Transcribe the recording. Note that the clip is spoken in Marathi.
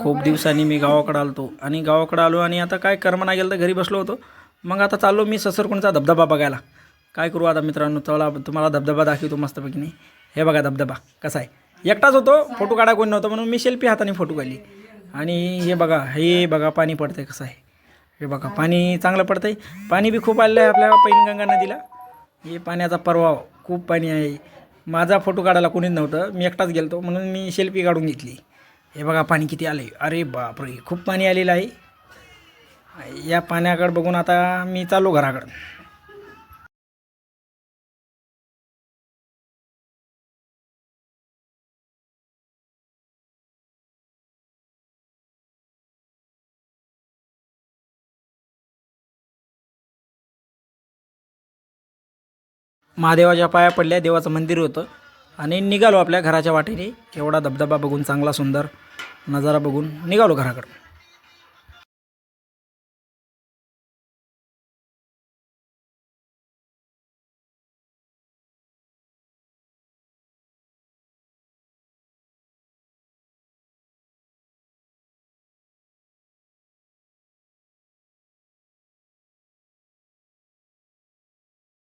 खूप दिवसांनी मी गावाकडे आलतो आणि गावाकडे आलो आणि आता काय करमना गेलं तर घरी बसलो होतो. मग आता चाललो मी ससरकुंडचा धबधबा बघायला. काय करू आता मित्रांनो, चला तुम्हाला धबधबा दाखवतो मस्तपैकी. नाही हे बघा धबधबा कसा आहे. एकटाच होतो, फोटो काढा कोणी नव्हतं म्हणून मी सेल्फी हाताने फोटो काढली. आणि हे बघा पाणी पडतंय कसं आहे. हे बघा पाणी चांगलं पडतंय. पाणी बी खूप आलेलं आहे आपल्या पैनगंगा नदीला. हे पाण्याचा प्रवाह खूप पाणी आहे. माझा फोटो काढायला कोणीच नव्हतं, मी एकटाच गेलतो म्हणून मी सेल्फी काढून घेतली. हे बघा पाणी किती आले. अरे बापरे, खूप पाणी आलेलं आहे. या पाण्याकडे बघून आता मी चाललो घराकडं. महादेवाच्या पाया पडल्या, देवाचं मंदिर होतं आणि निघालो आपल्या घराच्या वाटेने. एवढा धबधबा बघून, चांगला सुंदर नजारा बघून निघालो घराकडं.